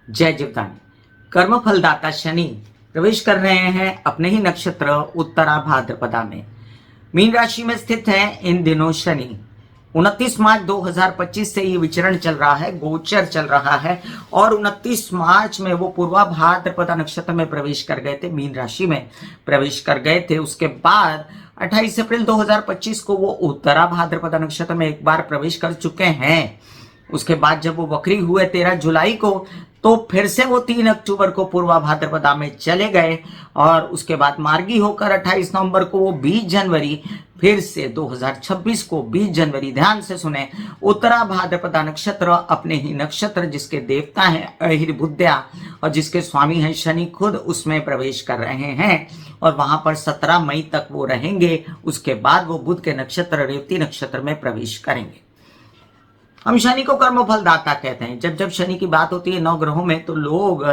जय जीवदानी। कर्म फलदाता शनि प्रवेश कर रहे हैं अपने ही नक्षत्र उत्तरा भाद्रपदा में। मीन राशि में स्थित है इन दिनों शनि। 29 मार्च 2025 से ये विचरण चल रहा है, गोचर चल रहा है और 29 मार्च में वो पूर्वा भाद्रपदा नक्षत्र में प्रवेश कर गए थे, मीन राशि में प्रवेश कर गए थे। उसके बाद 28 अप्रैल 2025 को वो उत्तरा भाद्रपदा नक्षत्र में एक बार प्रवेश कर चुके हैं। उसके बाद जब वो वक्री हुए 13 जुलाई को, तो फिर से वो 3 अक्टूबर को पूर्वा भाद्रपदा में चले गए और उसके बाद मार्गी होकर 28 नवंबर को वो 20 जनवरी फिर से 2026 को 20 जनवरी, ध्यान से सुने, उत्तरा भाद्रपदा नक्षत्र अपने ही नक्षत्र जिसके देवता हैं अहिर्बुद्ध्या और जिसके स्वामी हैं शनि खुद, उसमें प्रवेश कर रहे हैं और वहां पर 17 मई तक वो रहेंगे। उसके बाद वो बुध के नक्षत्र रेवती नक्षत्र में प्रवेश करेंगे। हम शनि को कर्मफल दाता कहते हैं। जब जब शनि की बात होती है 9 ग्रहों में, तो लोग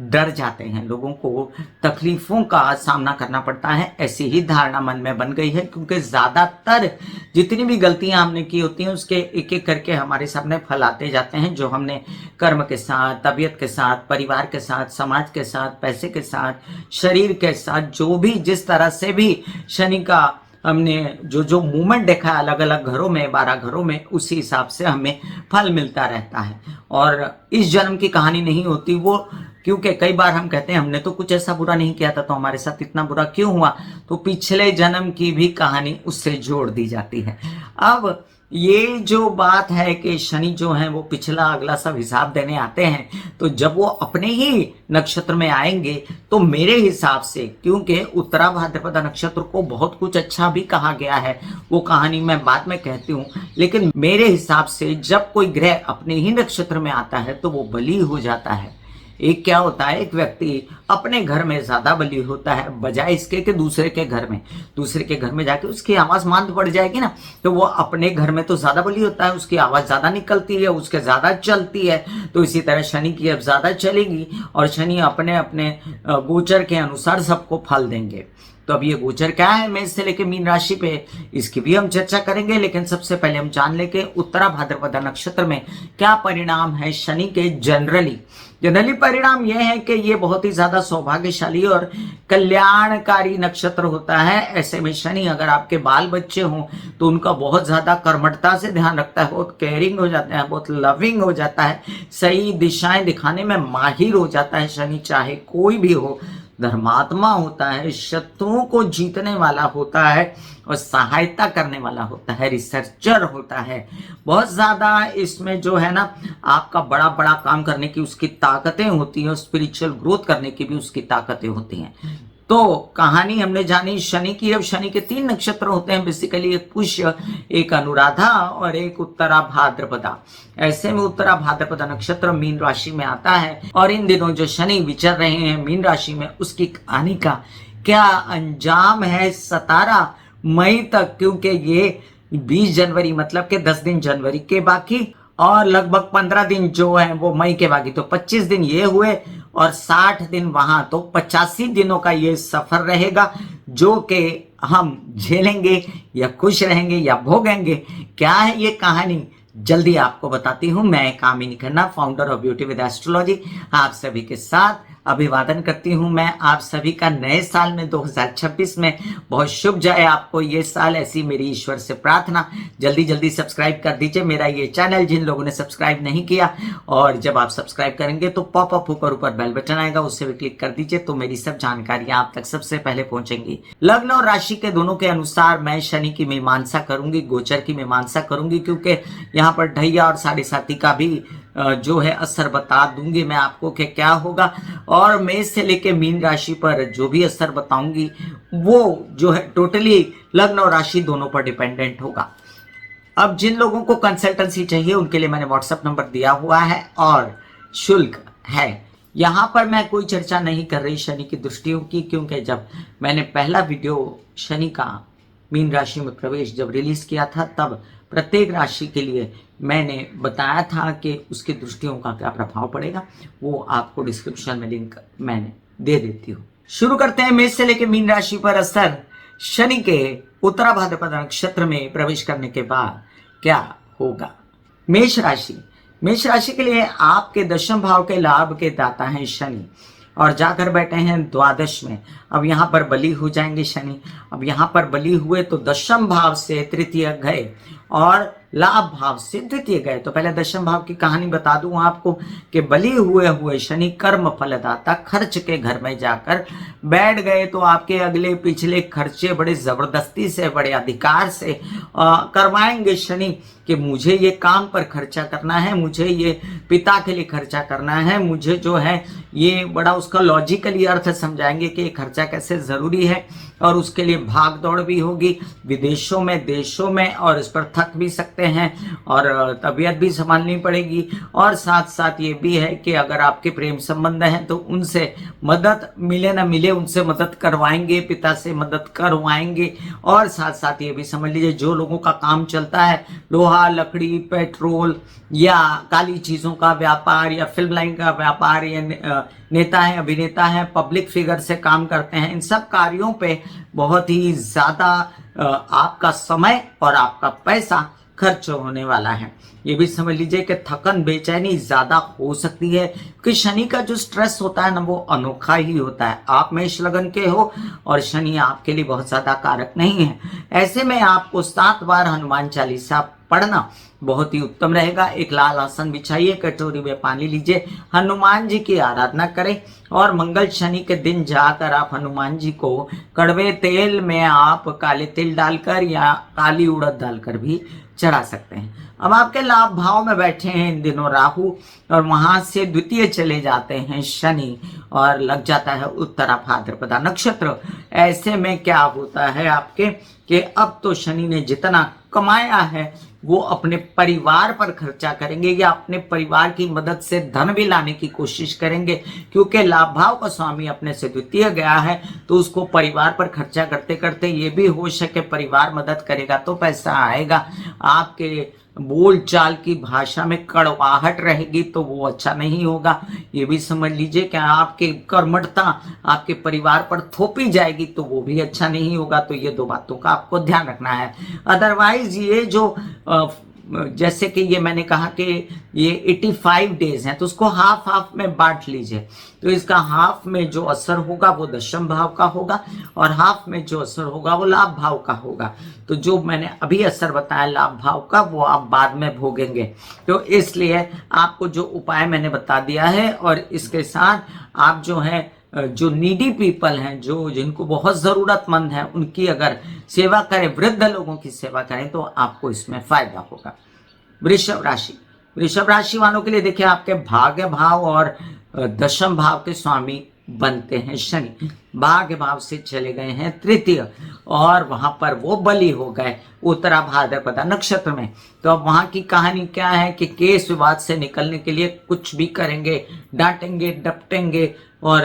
डर जाते हैं, लोगों को तकलीफों का सामना करना पड़ता है, ऐसी ही धारणा मन में बन गई है। क्योंकि ज्यादातर जितनी भी गलतियां हमने की होती हैं उसके एक एक करके हमारे सामने फल आते जाते हैं, जो हमने कर्म के साथ, तबीयत के साथ, परिवार के साथ, समाज के साथ, पैसे के साथ, शरीर के साथ, जो भी जिस तरह से भी शनि का हमने जो मूवमेंट देखा है अलग अलग घरों में, 12 घरों में, उसी हिसाब से हमें फल मिलता रहता है। और इस जन्म की कहानी नहीं होती वो, क्योंकि कई बार हम कहते हैं हमने तो कुछ ऐसा बुरा नहीं किया था, तो हमारे साथ इतना बुरा क्यों हुआ, तो पिछले जन्म की भी कहानी उससे जोड़ दी जाती है। अब ये जो बात है कि शनि जो है वो पिछला अगला सब हिसाब देने आते हैं, तो जब वो अपने ही नक्षत्र में आएंगे तो मेरे हिसाब से, क्योंकि उत्तरा भाद्रपदा नक्षत्र को बहुत कुछ अच्छा भी कहा गया है, वो कहानी मैं बाद में कहती हूँ, लेकिन मेरे हिसाब से जब कोई ग्रह अपने ही नक्षत्र में आता है तो वो बली हो जाता है। एक क्या होता है, एक व्यक्ति अपने घर में ज्यादा बली होता है बजाय इसके कि दूसरे के घर में जाके उसकी आवाज मांद पड़ जाएगी ना, तो वो अपने घर में तो ज्यादा बली होता है, उसकी आवाज ज्यादा निकलती है, उसके ज्यादा चलती है। तो इसी तरह शनि की अब ज्यादा चलेगी और शनि अपने अपने गोचर के अनुसार सबको फल देंगे। तो अब ये गोचर क्या है मेष से लेके मीन राशि पे, इसकी भी हम चर्चा करेंगे, लेकिन सबसे पहले हम जान ले कि उत्तरा भाद्रपदा नक्षत्र में क्या परिणाम है शनि के। जनरली परिणाम यह है कि ये बहुत ही ज्यादा सौभाग्यशाली और कल्याणकारी नक्षत्र होता है। ऐसे में शनि अगर आपके बाल बच्चे हों तो उनका बहुत ज्यादा कर्मठता से ध्यान रखता है, बहुत केयरिंग हो जाता है, बहुत लविंग हो जाता है, सही दिशाएं दिखाने में माहिर हो जाता है शनि, चाहे कोई भी हो, धर्मात्मा होता है, शत्रुओं को जीतने वाला होता है और सहायता करने वाला होता है, रिसर्चर होता है। बहुत ज्यादा इसमें जो है ना आपका बड़ा बड़ा काम करने की उसकी ताकतें होती हैं और स्पिरिचुअल ग्रोथ करने की भी उसकी ताकतें होती हैं। तो कहानी हमने जानी शनि की। अब शनि के 3 नक्षत्र होते हैं बेसिकली, एक पुष्य, एक अनुराधा और एक उत्तरा भाद्रपदा। ऐसे में उत्तरा भाद्रपदा नक्षत्र मीन राशि में आता है और इन दिनों जो शनि विचर रहे हैं मीन राशि में, उसकी कहानी का क्या अंजाम है 17 मई तक, क्योंकि ये 20 जनवरी मतलब के 10 दिन जनवरी के बाकी और लगभग 15 दिन जो है वो मई के बाकी, तो 25 दिन ये हुए और 60 दिन वहां, तो 85 दिनों का ये सफर रहेगा जो कि हम झेलेंगे या खुश रहेंगे या भोगेंगे। क्या है ये कहानी, जल्दी आपको बताती हूं। मैं Kamini Khanna, founder of beauty with astrology, आप सभी के साथ अभिवादन करती हूं। मैं आप सभी का नए साल में 2026 में बहुत शुभ जाए आपको ये साल, ऐसी मेरी ईश्वर से प्रार्थना। जल्दी जल्दी सब्सक्राइब कर दीजिए मेरा ये चैनल जिन लोगों ने सब्सक्राइब नहीं किया, और जब आप सब्सक्राइब करेंगे तो पॉपअप ऊपर बेल बटन आएगा, उससे भी क्लिक कर दीजिए, तो मेरी सब जानकारियां आप तक सबसे पहले पहुंचेंगी। लग्न और राशि के दोनों के अनुसार मैं शनि की मीमांसा करूंगी, गोचर की मीमांसा करूंगी, क्योंकि यहाँ पर ढैया और साढ़े साथी का भी जो है असर बता दूंगी मैं आपको कि क्या होगा। और मेष से लेके मीन राशि पर जो भी असर बताऊंगी वो जो है टोटली लग्न और राशि दोनों पर डिपेंडेंट होगा। अब जिन लोगों को कंसल्टेंसी चाहिए उनके लिए मैंने व्हाट्सएप नंबर दिया हुआ है और शुल्क है। यहाँ पर मैं कोई चर्चा नहीं कर रही शनि की दृष्टियों की, क्योंकि जब मैंने पहला वीडियो शनि का मीन राशि में प्रवेश जब रिलीज किया था, तब प्रत्येक राशि के लिए मैंने बताया था कि उसकी दृष्टियों का क्या प्रभाव पड़ेगा। वो आपको डिस्क्रिप्शन में लिंक मैंने दे देती हूँ। शुरू करते हैं मेष से लेकर मीन राशि पर असर शनि के उत्तरा भाद्रपद नक्षत्र में प्रवेश करने के बाद क्या होगा। मेष राशि, मेष राशि के लिए आपके दशम भाव के लाभ के दाता हैं शनि, और जाकर बैठे हैं द्वादश में। अब यहाँ पर बली हो जाएंगे शनि। अब यहाँ पर बली हुए तो दशम भाव से तृतीय गए और लाभ भाव से द्वितीय गए। तो पहले दशम भाव की कहानी बता दूं आपको कि बली हुए शनि कर्म फलदाता खर्च के घर में जाकर बैठ गए, तो आपके अगले पिछले खर्चे बड़े जबरदस्ती से, बड़े अधिकार से करवाएंगे शनि कि मुझे ये काम पर खर्चा करना है, मुझे ये पिता के लिए खर्चा करना है, मुझे जो है ये बड़ा उसका लॉजिकली अर्थ समझाएंगे कि ये खर्चा कैसे जरूरी है, और उसके लिए भाग दौड़ भी होगी विदेशों में, देशों में, और इस पर थक भी सकते हैं और तबीयत भी संभालनी पड़ेगी। और साथ साथ ये भी है कि अगर आपके प्रेम संबंध हैं तो उनसे मदद मिले ना मिले, उनसे मदद करवाएंगे, पिता से मदद करवाएंगे। और साथ साथ ये भी समझ लीजिए जो लोगों का काम चलता है, लोहा, लकड़ी, पेट्रोल या काली चीजों का व्यापार या फिल्म लाइन का व्यापार, या नेता है, अभिनेता है, पब्लिक फिगर से काम करते हैं, इन सब कार्यों पे बहुत ही ज्यादा आपका समय और आपका पैसा खर्च होने वाला है। ये भी समझ लीजिए कि थकन, बेचैनी ज्यादा हो सकती है, कि शनि का जो स्ट्रेस होता है ना वो अनोखा ही होता है। आप मेष लगन के हो और शनि आपके लिए बहुत ज्यादा कारक नहीं है। ऐसे में आपको 7 बार हनुमान चालीसा पढ़ना बहुत ही उत्तम रहेगा। एक लाल आसन बिछाइए, कटोरी में पानी लीजिए, हनुमान जी की आराधना करें, और मंगल शनि के दिन जाकर आप हनुमान जी को कड़वे तेल में आप काले तिल डालकर या काली उड़द डालकर भी चढ़ा सकते हैं। अब आपके लाभ भाव में बैठे हैं इन दिनों राहु, और वहां से द्वितीय चले जाते हैं शनि, और लग जाता है उत्तरा भाद्रपदा नक्षत्र। ऐसे में क्या होता है आपके कि अब तो शनि ने जितना कमाया है वो अपने परिवार पर खर्चा करेंगे, या अपने परिवार की मदद से धन भी लाने की कोशिश करेंगे, क्योंकि लाभ भाव का स्वामी अपने से द्वितीय गया है, तो उसको परिवार पर खर्चा करते करते ये भी हो सके परिवार मदद करेगा तो पैसा आएगा। आपके बोल चाल की भाषा में कड़वाहट रहेगी तो वो अच्छा नहीं होगा। ये भी समझ लीजिए कि आपके कर्मठता आपके परिवार पर थोपी जाएगी तो वो भी अच्छा नहीं होगा। तो ये 2 बातों का आपको ध्यान रखना है। अदरवाइज ये जो जैसे कि ये मैंने कहा कि ये 85 डेज हैं, तो उसको हाफ हाफ में बांट लीजिए। तो इसका हाफ में जो असर होगा वो दशम भाव का होगा, और हाफ में जो असर होगा वो लाभ भाव का होगा। तो जो मैंने अभी असर बताया लाभ भाव का, वो आप बाद में भोगेंगे। तो इसलिए आपको जो उपाय मैंने बता दिया है, और इसके साथ आप जो है जो नीडी पीपल हैं, जो जिनको बहुत जरूरतमंद है, उनकी अगर सेवा करें, वृद्ध लोगों की सेवा करें, तो आपको इसमें फायदा होगा। वृषभ राशि वालों के लिए देखिए, आपके भाग्य भाव और दशम भाव के स्वामी बनते हैं शनि। भाग्य भाव से चले गए हैं तृतीय, और वहां पर वो बली हो गए उत्तरा भाद्रपदा नक्षत्र में। तो अब वहां की कहानी क्या है कि केस विवाद से निकलने के लिए कुछ भी करेंगे, डांटेंगे, डपटेंगे, और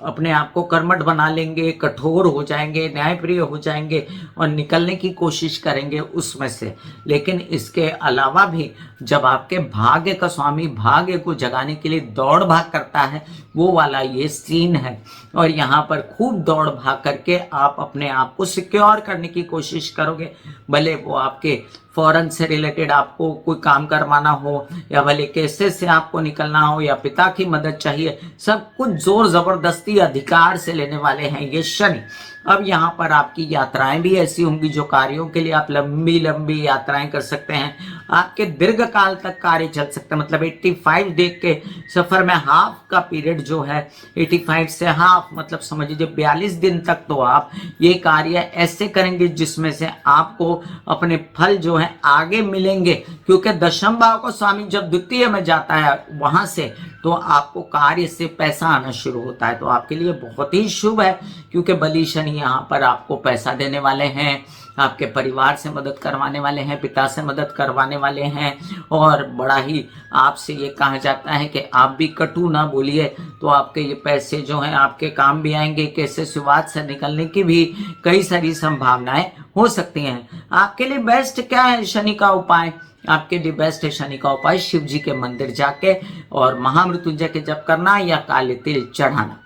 अपने आप को कर्मठ बना लेंगे, कठोर हो जाएंगे, न्यायप्रिय हो जाएंगे, और निकलने की कोशिश करेंगे उसमें से। लेकिन इसके अलावा भी जब आपके भाग्य का स्वामी भाग्य को जगाने के लिए दौड़ भाग करता है, वो वाला ये सीन है। और यहाँ पर खूब दौड़ भाग करके आप अपने आप को सिक्योर करने की कोशिश करोगे, भले वो आपके फॉरेन से रिलेटेड आपको कोई काम करवाना हो, या भले केसेस से आपको निकलना हो, या पिता की मदद चाहिए, सब कुछ जोर जबरदस्ती अधिकार से लेने वाले हैं ये शनि। अब यहाँ पर आपकी यात्राएं भी ऐसी होंगी जो कार्यों के लिए आप लंबी लंबी यात्राएं कर सकते हैं। आपके दीर्घ काल तक कार्य चल सकता है, मतलब 85 डे के सफर में हाफ का पीरियड जो है, 85 से हाफ मतलब समझ लीजिए 42 दिन तक तो आप ये कार्य ऐसे करेंगे जिसमें से आपको अपने फल जो है आगे मिलेंगे। क्योंकि दशम भाव का स्वामी जब द्वितीय में जाता है वहां से, तो आपको कार्य से पैसा आना शुरू होता है। तो आपके लिए बहुत ही शुभ है, क्योंकि बली शनि यहाँ पर आपको पैसा देने वाले हैं, आपके परिवार से मदद करवाने वाले हैं, पिता से मदद करवाने वाले हैं। और बड़ा ही आपसे ये कहा जाता है कि आप भी कटु ना बोलिए, तो आपके ये पैसे जो हैं आपके काम भी आएंगे। कैसे विवाद से निकलने की भी कई सारी संभावनाएं हो सकती हैं। आपके लिए बेस्ट क्या है शनि का उपाय? आपके लिए बेस्ट है शनि का उपाय शिव जी के मंदिर जाके और महामृत्युंजय के जप करना, या काले तिल चढ़ाना।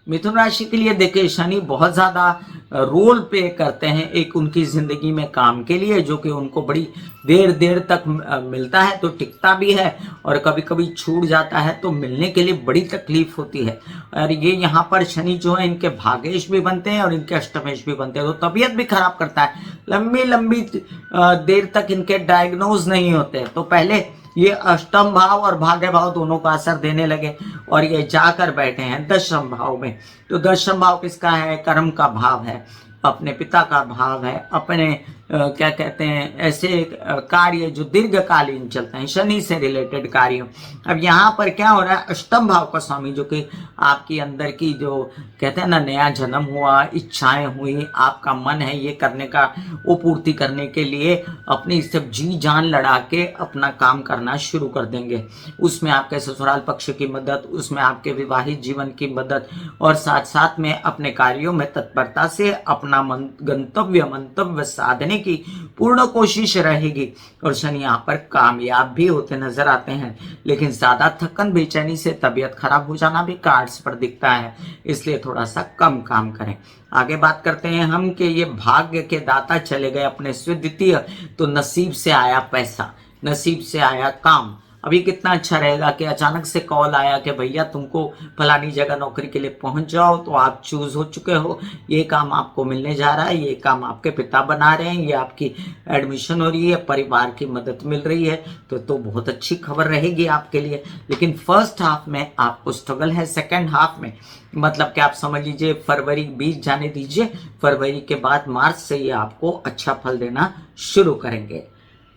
मिथुन राशि के लिए देखिए शनि बहुत ज्यादा रोल प्ले करते हैं एक उनकी जिंदगी में काम के लिए, जो कि उनको बड़ी देर देर तक मिलता है तो टिकता भी है, और कभी कभी छूट जाता है तो मिलने के लिए बड़ी तकलीफ होती है। और ये यहाँ पर शनि जो है इनके भागेश भी बनते हैं और इनके अष्टमेश भी बनते हैं, तो तबीयत भी खराब करता है। लंबी लंबी देर तक इनके डायग्नोज नहीं होते, तो पहले ये अष्टम भाव और भाग्य भाव दोनों का असर देने लगे और ये जाकर बैठे हैं दशम भाव में। तो दशम भाव किसका है? कर्म का भाव है, अपने पिता का भाव है, अपने क्या कहते हैं ऐसे कार्य जो दीर्घकालीन चलते हैं, शनि से रिलेटेड कार्य। अब यहाँ पर क्या हो रहा है, अष्टम भाव का स्वामी जो कि आपकी अंदर की जो कहते हैं ना नया जन्म हुआ, इच्छाएं हुई, आपका मन है ये करने का, वो पूर्ति करने के लिए अपनी सब जी जान लड़ा के अपना काम करना शुरू कर देंगे। उसमें आपके ससुराल पक्ष की मदद, उसमें आपके विवाहित जीवन की मदद, और साथ साथ में अपने कार्यों में तत्परता से अपना गंतव्य मंतव्य साधने की पूर्ण कोशिश रहेगी। और शनि यहाँ पर कामयाब भी होते नजर आते हैं, लेकिन ज्यादा थकन बेचैनी से तबीयत खराब हो जाना भी कार्ड्स पर दिखता है, इसलिए थोड़ा सा कम काम करें। आगे बात करते हैं हम कि ये भाग्य के दाता चले गए अपने द्वितीय, तो नसीब से आया पैसा, नसीब से आया काम। अभी कितना अच्छा रहेगा कि अचानक से कॉल आया कि भैया तुमको फलानी जगह नौकरी के लिए पहुंच जाओ, तो आप चूज हो चुके हो, ये काम आपको मिलने जा रहा है, ये काम आपके पिता बना रहे हैं, ये आपकी एडमिशन हो रही है, परिवार की मदद मिल रही है, तो बहुत अच्छी खबर रहेगी आपके लिए। लेकिन फर्स्ट हाफ में आपको स्ट्रगल है, सेकेंड हाफ में मतलब कि आप समझ लीजिए फरवरी 20 जाने दीजिए, फरवरी के बाद मार्च से ये आपको अच्छा फल देना शुरू करेंगे।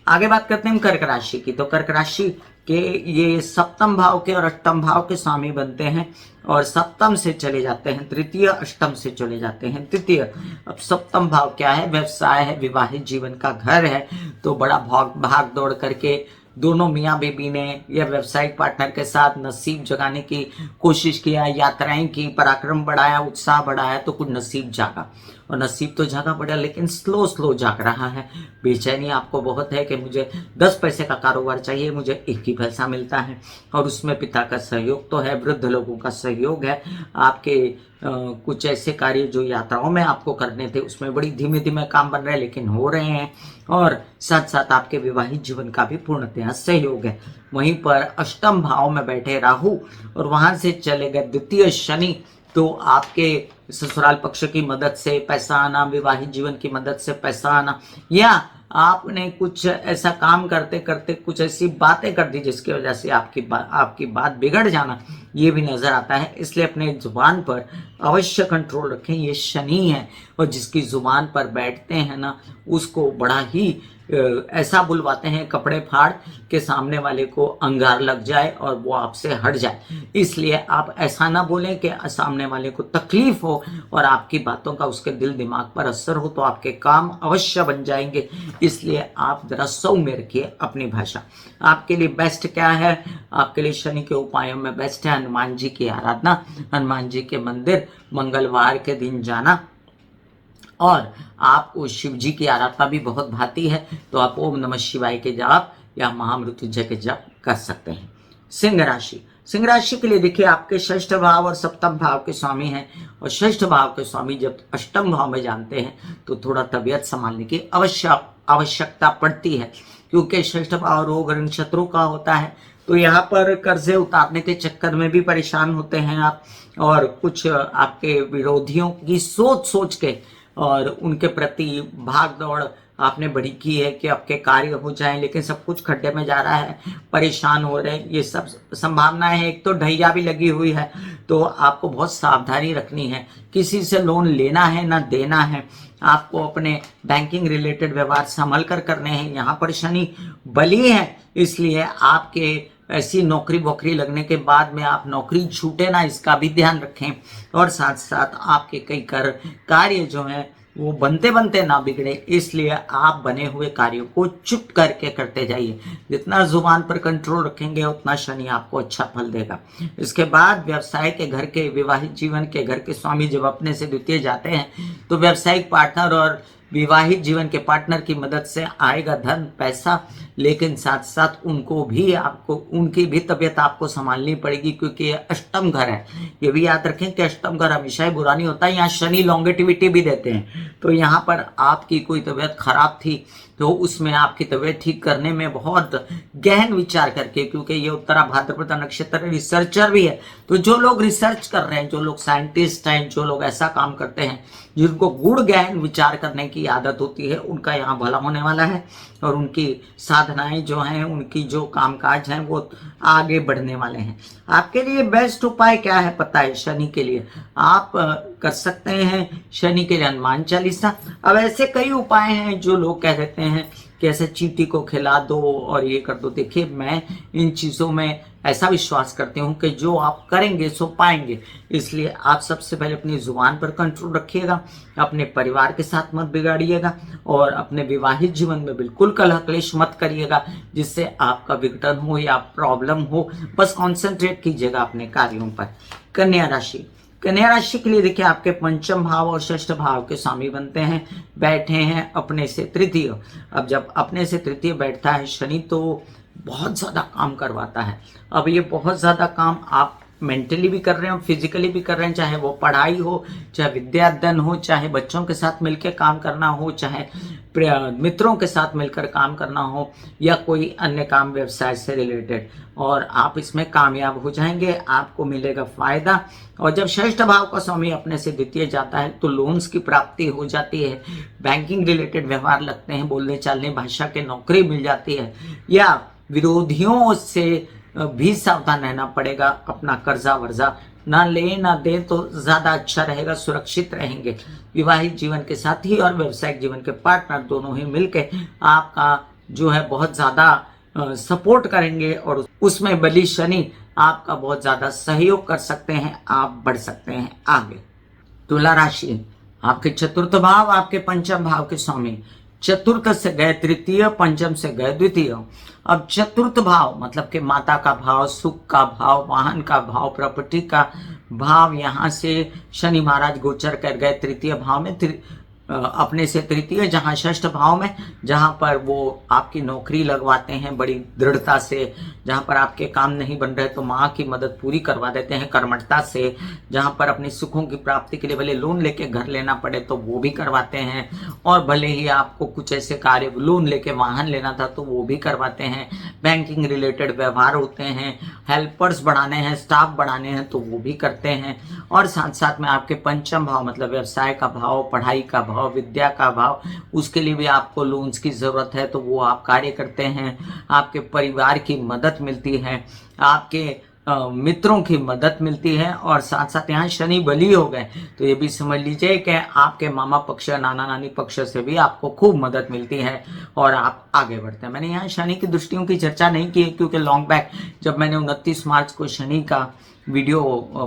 आगे बात करते हैं कर्क राशि की। तो कर्क राशि के ये सप्तम भाव के और अष्टम भाव के स्वामी बनते हैं, और सप्तम से चले जाते हैं तृतीय, अष्टम से चले जाते हैं तृतीय। अब सप्तम भाव क्या है? व्यवसाय है, विवाहित जीवन का घर है, तो बड़ा भाग दौड़ करके दोनों मियाँ बीबी ने या व्यावसायिक पार्टनर के साथ नसीब जगाने की कोशिश किया, यात्राएं की, पराक्रम बढ़ाया, उत्साह बढ़ाया, तो कुछ नसीब जागा, और नसीब तो जागा बढ़ा लेकिन स्लो स्लो जाग रहा है। बेचैनी आपको बहुत है कि मुझे 10 पैसे का कारोबार चाहिए, मुझे एक ही पैसा मिलता है, और उसमें पिता का सहयोग तो है, वृद्ध लोगों का सहयोग है, आपके कुछ ऐसे कार्य जो यात्राओं में आपको करने थे उसमें बड़ी धीमे धीमे काम बन रहे हैं लेकिन हो रहे हैं, और साथ साथ आपके विवाहित जीवन का भी पूर्णतः सहयोग है। वहीं पर अष्टम भाव में बैठे राहु और वहां से चले गए द्वितीय शनि, तो आपके ससुराल पक्ष की मदद से पैसा आना, विवाहित जीवन की मदद से पैसा आना, या आपने कुछ ऐसा काम करते करते कुछ ऐसी बातें कर दी जिसकी वजह से आपकी बात बिगड़ जाना, ये भी नजर आता है। इसलिए अपने जुबान पर अवश्य कंट्रोल रखें। ये शनि है, और जिसकी जुबान पर बैठते हैं ना उसको बड़ा ही ऐसा बुलवाते हैं कपड़े फाड़ के सामने वाले को अंगार लग जाए और वो आपसे हट जाए। इसलिए आप ऐसा ना बोलें कि सामने वाले को तकलीफ हो और आपकी बातों का उसके दिल दिमाग पर असर हो, तो आपके काम अवश्य बन जाएंगे। इसलिए आप जरा सौम्य रखिए अपनी भाषा। आपके लिए बेस्ट क्या है? आपके लिए शनि के उपायों में बेस्ट है हनुमान जी की आराधना, हनुमान जी के मंदिर मंगलवार के दिन जाना, और आपको शिव जी की आराधना भी बहुत भाती है, तो आप ओम नमः शिवाय के जाप या महामृत्युंजय के जाप कर सकते हैं। सिंह राशि, सिंह राशि के लिए देखिए आपके षष्ठ भाव और सप्तम भाव के स्वामी हैं, और षष्ठ भाव के स्वामी जब अष्टम भाव में जानते हैं तो थोड़ा तबीयत संभालने की आवश्यकता पड़ती है, क्योंकि षष्ठ भाव रोग ऋण शत्रु का होता है। तो यहाँ पर कर्जे उतारने के चक्कर में भी परेशान होते हैं आप, और कुछ आपके विरोधियों की सोच के और उनके प्रति भाग दौड़ आपने बड़ी की है कि आपके कार्य हो जाएं, लेकिन सब कुछ खड्डे में जा रहा है, परेशान हो रहे हैं, ये सब संभावनाएं हैं। एक तो ढैया भी लगी हुई है, तो आपको बहुत सावधानी रखनी है। किसी से लोन लेना है ना देना है, आपको अपने बैंकिंग रिलेटेड व्यवहार संभल कर करने हैं। यहाँ पर शनि बली है, इसलिए आपके ऐसी नौकरी वोकरी लगने के बाद में आप नौकरी छूटे ना, इसका भी ध्यान रखें। और साथ साथ आपके कई कार्य जो हैं वो बनते बनते ना बिगड़े, इसलिए आप बने हुए कार्यों को चुप करके करते जाइए। जितना जुबान पर कंट्रोल रखेंगे उतना शनि आपको अच्छा फल देगा। इसके बाद व्यवसाय के घर के, विवाहित जीवन के घर के स्वामी जब अपने से द्वितीय जाते हैं, तो व्यवसायिक पार्टनर और विवाहित जीवन के पार्टनर की मदद से आएगा धन पैसा, लेकिन साथ साथ उनकी भी तबीयत आपको संभालनी पड़ेगी, क्योंकि ये अष्टम घर है। ये भी याद रखें कि अष्टम घर हमेशा ही बुरा नहीं होता, यहाँ शनि लॉन्गेटिविटी भी देते हैं। तो यहाँ पर आपकी कोई तबीयत खराब थी तो उसमें आपकी तबीयत ठीक करने में बहुत गहन विचार करके, क्योंकि ये उत्तरा भाद्रपद नक्षत्र रिसर्चर भी है, तो जो लोग रिसर्च कर रहे हैं, जो लोग साइंटिस्ट हैं, जो लोग ऐसा काम करते हैं जिनको गुड़ गहन विचार करने की आदत होती है, उनका यहाँ भला होने वाला है और उनकी साधनाएं जो हैं, उनकी जो कामकाज हैं वो आगे बढ़ने वाले हैं। आपके लिए बेस्ट उपाय क्या है पता है? शनि के लिए आप कर सकते हैं शनि के लिए हनुमान चालीसा। अब ऐसे कई उपाय हैं जो लोग कह देते हैं कि ऐसे चींटी को खिला दो और ये कर दो। देखिए, मैं इन चीज़ों में ऐसा विश्वास करती हूँ कि जो आप करेंगे सो पाएंगे। इसलिए आप सबसे पहले अपनी जुबान पर कंट्रोल रखिएगा, अपने परिवार के साथ मत बिगाड़िएगा और अपने विवाहित जीवन में बिल्कुल कलह क्लेश मत करिएगा जिससे आपका विघटन हो या प्रॉब्लम हो। बस कॉन्सेंट्रेट कीजिएगा अपने कार्यों पर। कन्या राशि, कन्या राशि के लिए देखिए, आपके पंचम भाव और षष्ठ भाव के स्वामी बनते हैं, बैठे हैं अपने से तृतीय। अब जब अपने से तृतीय बैठता है शनि तो बहुत ज़्यादा काम करवाता है। अब ये बहुत ज़्यादा काम आप मेंटली भी कर रहे हो, फिजिकली भी कर रहे हैं, चाहे वो पढ़ाई हो, चाहे विद्या अध्ययन हो, चाहे बच्चों के साथ मिलकर काम करना हो, चाहे मित्रों के साथ मिलकर काम करना हो, या कोई अन्य काम व्यवसाय से रिलेटेड, और आप इसमें कामयाब हो जाएंगे, आपको मिलेगा फायदा। और जब षष्ठ भाव का स्वामी अपने से द्वितीय जाता है तो लोन्स की प्राप्ति हो जाती है, बैंकिंग रिलेटेड व्यवहार लगते हैं, बोलने चालने भाषा के नौकरी मिल जाती है, या विरोधियों से भी सावधान रहना पड़ेगा। अपना कर्जा वर्जा ना ले ना दे तो ज़्यादा अच्छा रहेगा, सुरक्षित रहेंगे। विवाहित जीवन के साथी और व्यवसायिक जीवन के पार्टनर दोनों ही मिलकर आपका जो है बहुत ज़्यादा सपोर्ट करेंगे और उसमें बली शनि आपका बहुत ज़्यादा सहयोग कर सकते हैं, आप बढ़ सकते हैं आगे। तुला राशि, आपके चतुर्थ भाव, आपके पंचम भाव के स्वामी चतुर्थ से गए तृतीय, पंचम से गए द्वितीय। अब चतुर्थ भाव मतलब कि माता का भाव, सुख का भाव, वाहन का भाव, प्रॉपर्टी का भाव, यहाँ से शनि महाराज गोचर कर गए तृतीय भाव में, अपने से तृतीय, जहाँ षष्ठ भाव में, जहाँ पर वो आपकी नौकरी लगवाते हैं बड़ी दृढ़ता से, जहाँ पर आपके काम नहीं बन रहे तो माँ की मदद पूरी करवा देते हैं कर्मठता से, जहाँ पर अपनी सुखों की प्राप्ति के लिए भले लोन लेके घर लेना पड़े तो वो भी करवाते हैं, और भले ही आपको कुछ ऐसे कार्य लोन लेके वाहन लेना था तो वो भी करवाते हैं, बैंकिंग रिलेटेड व्यवहार होते हैं, हेल्पर्स बढ़ाने हैं, स्टाफ बढ़ाने हैं तो वो भी करते हैं, और साथ साथ में आपके पंचम भाव मतलब व्यवसाय का भाव, पढ़ाई का भाव, विद्या का भाव, उसके लिए भी आपको लोन्स की जरूरत है तो वो आप कार्य करते हैं, आपके परिवार की मदद मिलती है, आपके मित्रों की मदद मिलती है, और साथ साथ यहाँ शनि बली हो गए तो ये भी समझ लीजिए कि आपके मामा पक्ष, नाना नानी पक्ष से भी आपको खूब मदद मिलती है और आप आगे बढ़ते हैं। मैंने यहाँ शनि की दृष्टियों की चर्चा नहीं की क्योंकि लॉन्ग बैक जब मैंने 29 मार्च को शनि का वीडियो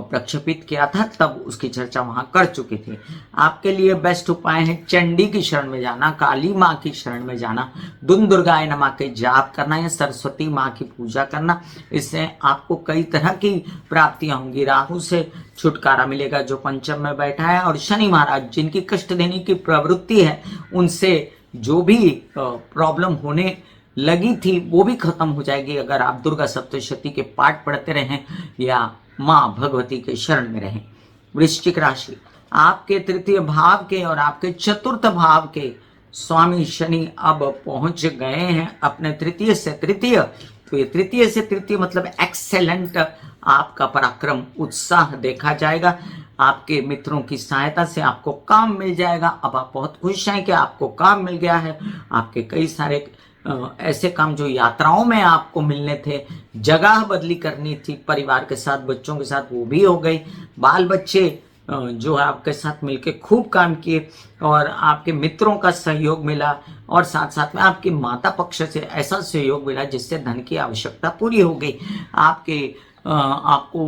प्रक्षेपित किया था तब उसकी चर्चा वहां कर चुकी थी। आपके लिए बेस्ट उपाय है चंडी की शरण में जाना, काली माँ की शरण में जाना, दुम दुर्गाए नमः के जाप करना या सरस्वती माँ की पूजा करना। इससे आपको कई तरह की प्राप्तियां होंगी। राहु से छुटकारा मिलेगा जो पंचम में बैठा है, और शनि महाराज जिनकी कष्ट देने की प्रवृत्ति है उनसे जो भी प्रॉब्लम होने लगी थी वो भी खत्म हो जाएगी अगर आप दुर्गा सप्तशती के पाठ पढ़ते रहें या माँ भगवती के शरण में रहें। वृश्चिक राशि, आपके तृतीय भाव के और आपके चतुर्थ भाव के स्वामी शनि अब पहुंच गए हैं अपने तृतीय से तृतीय। तो ये तृतीय से तृतीय मतलब एक्सेलेंट, आपका पराक्रम उत्साह देखा जाएगा। आपके मित्रों की सहायता से आपको काम मिल जाएगा। अब आप बहुत खुश हैं कि आपको काम मिल गया है। आपके कई सारे ऐसे काम जो यात्राओं में आपको मिलने थे, जगह बदली करनी थी परिवार के साथ, बच्चों के साथ, वो भी हो गई। बाल बच्चे जो है आपके साथ मिलके खूब काम किए और आपके मित्रों का सहयोग मिला, और साथ साथ में आपकी माता पक्ष से ऐसा सहयोग मिला जिससे धन की आवश्यकता पूरी हो गई। आपको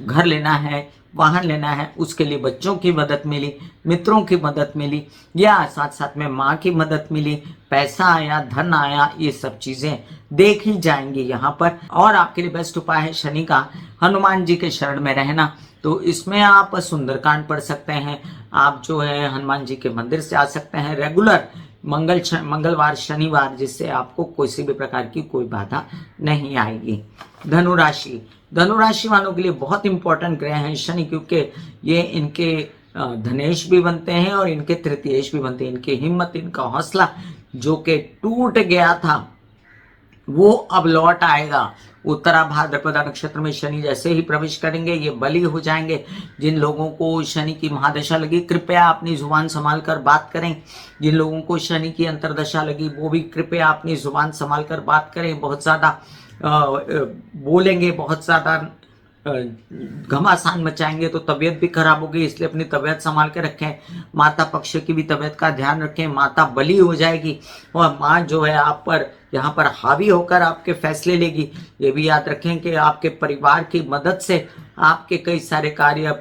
घर लेना है, वाहन लेना है, उसके लिए बच्चों की मदद मिली, मित्रों की मदद मिली, या साथ साथ में माँ की मदद मिली, पैसा आया, धन आया, ये सब चीजें देखी जाएंगी यहाँ पर। और आपके लिए बेस्ट उपाय है शनि का हनुमान जी के शरण में रहना। तो तो इसमें आप सुंदरकांड पढ़ सकते हैं, आप जो है हनुमान जी के मंदिर से आ सकते हैं रेगुलर मंगलवार शनिवार, जिससे आपको किसी भी प्रकार की कोई बाधा नहीं आएगी। धनु राशि, धनु राशि वालों के लिए बहुत इंपॉर्टेंट ग्रह हैं शनि, क्योंकि ये इनके धनेश भी बनते हैं और इनके तृतीयेश भी बनते हैं। इनकी हिम्मत, इनका हौसला जो कि टूट गया था वो अब लौट आएगा। उत्तरा भाद्रपदा नक्षत्र में शनि जैसे ही प्रवेश करेंगे ये बली हो जाएंगे। जिन लोगों को शनि की महादशा लगी कृपया अपनी जुबान संभाल कर बात करें। जिन लोगों को शनि की अंतरदशा लगी वो भी कृपया अपनी जुबान संभाल कर बात करें। बहुत ज़्यादा बोलेंगे, बहुत ज़्यादा घमासान मचाएंगे तो तबीयत भी खराब होगी, इसलिए अपनी तबीयत संभाल के रखें। माता पक्ष की भी तबीयत का ध्यान रखें, माता बली हो जाएगी और माँ जो है आप पर यहाँ पर हावी होकर आपके फैसले लेगी। ये भी याद रखें कि आपके परिवार की मदद से आपके कई सारे कार्य,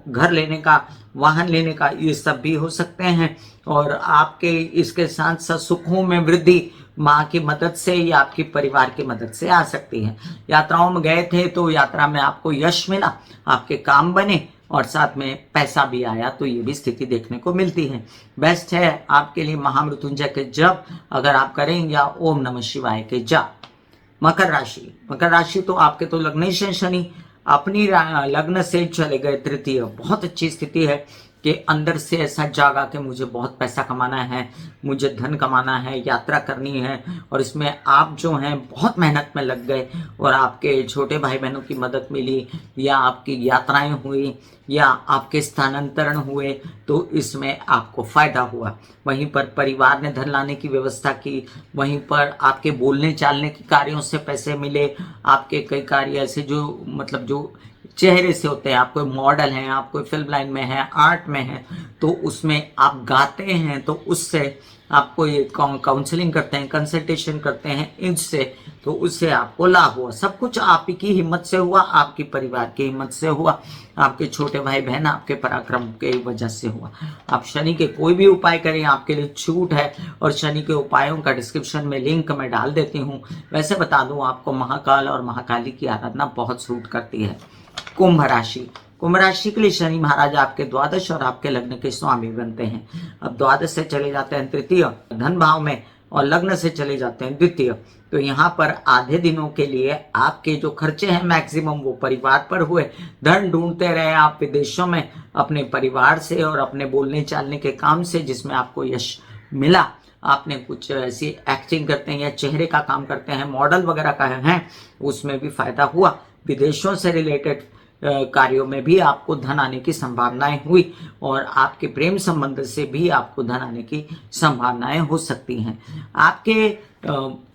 घर लेने का, वाहन लेने का, ये सब भी हो सकते हैं। और आपके इसके साथ साथ सुखों में वृद्धि माँ की मदद से या आपके परिवार की मदद से आ सकती है। यात्राओं में गए थे तो यात्रा में आपको यश मिला, आपके काम बने और साथ में पैसा भी आया, तो ये भी स्थिति देखने को मिलती है। बेस्ट है आपके लिए महामृत्युंजय के जप अगर आप करें या ओम नमः शिवाय के जप। मकर राशि, मकर राशि तो आपके तो लग्न से शनि अपनी लग्न से चले गए तृतीय। बहुत अच्छी स्थिति है कि अंदर से ऐसा जागा कि मुझे बहुत पैसा कमाना है, मुझे धन कमाना है, यात्रा करनी है, और इसमें आप जो हैं बहुत मेहनत में लग गए और आपके छोटे भाई बहनों की मदद मिली या आपकी यात्राएं हुई या आपके स्थानांतरण हुए, तो इसमें आपको फायदा हुआ। वहीं पर परिवार ने धन लाने की व्यवस्था की, वहीं पर आपके बोलने चालने के कार्यों से पैसे मिले। आपके कई कार्य ऐसे जो मतलब जो चेहरे से होते हैं, आप कोई मॉडल हैं, आप कोई फिल्म लाइन में हैं, आर्ट में हैं, तो उसमें आप गाते हैं तो उससे आपको ये काउंसलिंग करते हैं, कंसल्टेशन करते हैं इनसे, तो उससे आपको लाभ हुआ। सब कुछ आप ही की हिम्मत से हुआ, आपके परिवार की हिम्मत से हुआ, आपके छोटे भाई बहन आपके पराक्रम के वजह से हुआ। आप शनि के कोई भी उपाय करें, आपके लिए छूट है और शनि के उपायों का डिस्क्रिप्शन में लिंक मैं डाल देती हूँ। वैसे बता दूँ आपको, महाकाल और महाकाली की आराधना बहुत सूट करती है। कुंभ राशि, कुंभ राशि के लिए शनि महाराज आपके द्वादश और आपके लग्न के स्वामी बनते हैं। अब द्वादश से चले जाते हैं तृतीय धन भाव में और लग्न से चले जाते हैं द्वितीय। तो यहाँ पर आधे दिनों के लिए आपके जो खर्चे हैं मैक्सिमम वो परिवार पर हुए। धन ढूंढते रहे आप विदेशों में अपने परिवार से और अपने बोलने चालने के काम से, जिसमें आपको यश मिला। आपने कुछ ऐसी एक्टिंग करते हैं या चेहरे का काम करते हैं, मॉडल वगैरह का है, उसमें भी फायदा हुआ। विदेशों से रिलेटेड कार्यों में भी आपको धन आने की संभावनाएं हुई और आपके प्रेम संबंध से भी आपको धन आने की संभावनाएं हो सकती हैं। आपके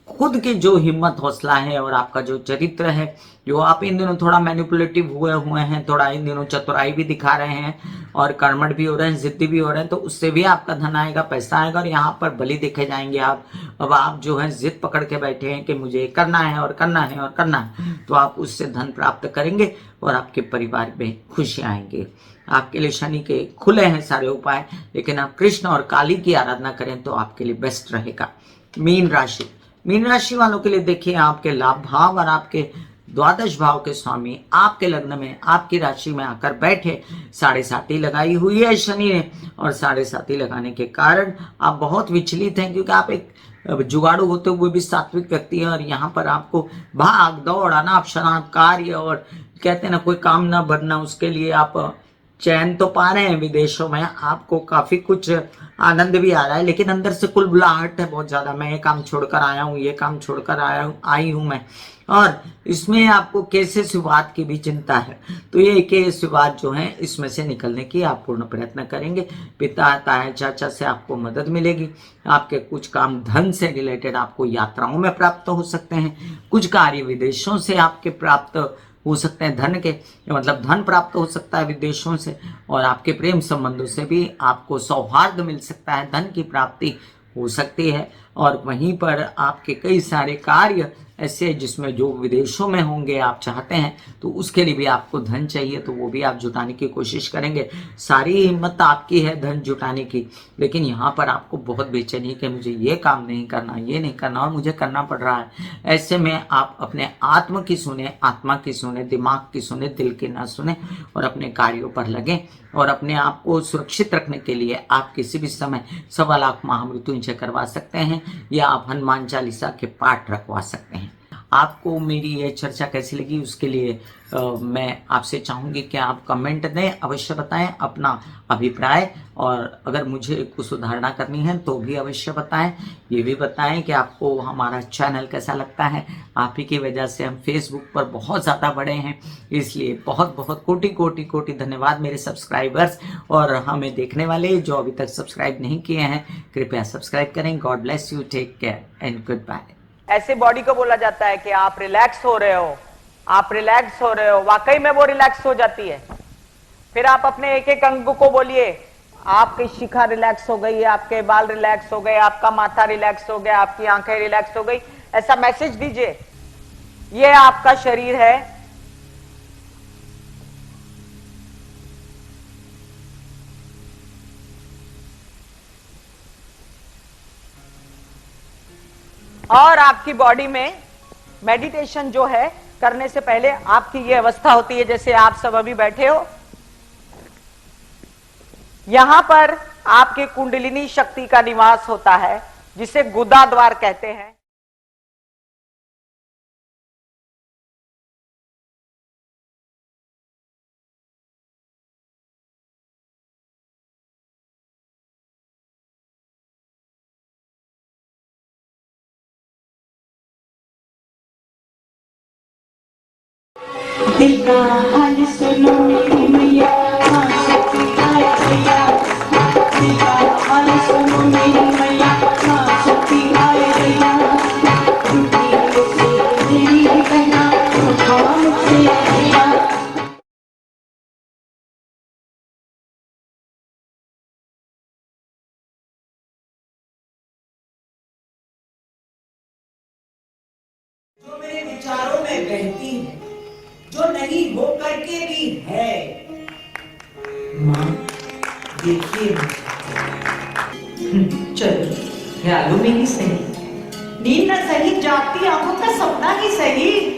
खुद की जो हिम्मत हौसला है और आपका जो चरित्र है, जो आप इन दिनों थोड़ा मैनिपुलेटिव हुए हैं, थोड़ा इन दिनों चतुराई भी दिखा रहे हैं और कर्मठ भी हो रहे हैं, जिद्दी भी हो रहे हैं, तो उससे भी आपका धन आएगा, पैसा आएगा और यहाँ पर बलि देखे जाएंगे आप। अब आप जो है जिद पकड़ के बैठे हैं कि मुझे करना है और करना है और करना है, तो आप उससे धन प्राप्त करेंगे और आपके परिवार में खुशी आएंगे। आपके लिए शनि के खुले हैं सारे उपाय, लेकिन आप कृष्ण और काली की आराधना करें तो आपके लिए बेस्ट रहेगा। मीन राशि, मीन राशि वालों के लिए देखिए, आपके लाभ भाव और आपके द्वादश भाव के स्वामी आपके लग्न में आपकी राशि में आकर बैठे। 7.5 लगाई हुई है शनि ने और 7.5 लगाने के कारण आप बहुत विचलित हैं, क्योंकि आप एक जुगाड़ू होते हुए भी सात्विक व्यक्ति हैं और यहाँ पर आपको भाग दौड़ अनाप शनाप कार्य और कहते हैं ना कोई काम ना भरना, उसके लिए आप चैन तो पा रहे हैं विदेशों में, आपको काफी कुछ आनंद भी आ रहा है, लेकिन अंदर से कुलबुलाहट है बहुत ज्यादा। मैं ये काम छोड़कर आया हूँ, ये काम छोड़कर आई हूँ मैं, और इसमें आपको केसेस विवाद की भी चिंता है। तो ये केस विवाद जो है इसमें से निकलने की आप पूर्ण प्रयत्न करेंगे। पिता ताया चाचा से आपको मदद मिलेगी। आपके कुछ काम धन से रिलेटेड आपको यात्राओं में प्राप्त हो सकते हैं। कुछ कार्य विदेशों से आपके प्राप्त हो सकते हैं, धन के मतलब धन प्राप्त हो सकता है विदेशों से, और आपके प्रेम संबंधों से भी आपको सौहार्द मिल सकता है, धन की प्राप्ति हो सकती है। और वहीं पर आपके कई सारे कार्य ऐसे जिसमें जो विदेशों में होंगे आप चाहते हैं, तो उसके लिए भी आपको धन चाहिए, तो वो भी आप जुटाने की कोशिश करेंगे। सारी हिम्मत आपकी है धन जुटाने की, लेकिन यहाँ पर आपको बहुत बेचैनी कि मुझे ये काम नहीं करना, ये नहीं करना और मुझे करना पड़ रहा है। ऐसे में आप अपने आत्मा की सुने, दिमाग की सुने, दिल की ना सुने और अपने कार्यों पर लगें। और अपने आप को सुरक्षित रखने के लिए आप किसी भी समय 1.25 लाख महामृत्युंजय करवा सकते हैं या आप हनुमान चालीसा के पाठ रखवा सकते हैं। आपको मेरी ये चर्चा कैसी लगी उसके लिए मैं आपसे चाहूँगी कि आप कमेंट दें, अवश्य बताएं अपना अभिप्राय, और अगर मुझे कुछ सुधारना करनी है तो भी अवश्य बताएं। ये भी बताएं कि आपको हमारा चैनल कैसा लगता है। आप ही की वजह से हम फेसबुक पर बहुत ज़्यादा बढ़े हैं, इसलिए बहुत बहुत कोटि कोटि कोटि धन्यवाद मेरे सब्सक्राइबर्स और हमें देखने वाले जो अभी तक सब्सक्राइब नहीं किए हैं, कृपया सब्सक्राइब करें। God bless you, take care and good bye. ऐसे बॉडी को बोला जाता है कि आप रिलैक्स हो रहे हो, आप रिलैक्स हो रहे हो, वाकई में वो रिलैक्स हो जाती है। फिर आप अपने एक एक अंग को बोलिए, आपकी शिखा रिलैक्स हो गई, आपके बाल रिलैक्स हो गए, आपका माथा रिलैक्स हो गया, आपकी आंखें रिलैक्स हो गई, ऐसा मैसेज दीजिए। ये आपका शरीर है, और आपकी बॉडी में मेडिटेशन जो है करने से पहले आपकी ये अवस्था होती है जैसे आप सब अभी बैठे हो। यहां पर आपके कुंडलिनी शक्ति का निवास होता है जिसे गुदा द्वार कहते हैं। दिल का हाल सुनो मेरी मैया, हाँ शक्ति आए भैया। दिल का हाल सुनो मेरी मैया, हाँ शक्ति आए भैया। झूठी से मेरी कहना, झूठा मुझसे भैया। जो मेरे विचारों में बहती है, जो नहीं हो करके भी है। माँ देखिए चलो ख्यालों में ही सही, नींद न सही, जागती आंखों का सपना ही सही।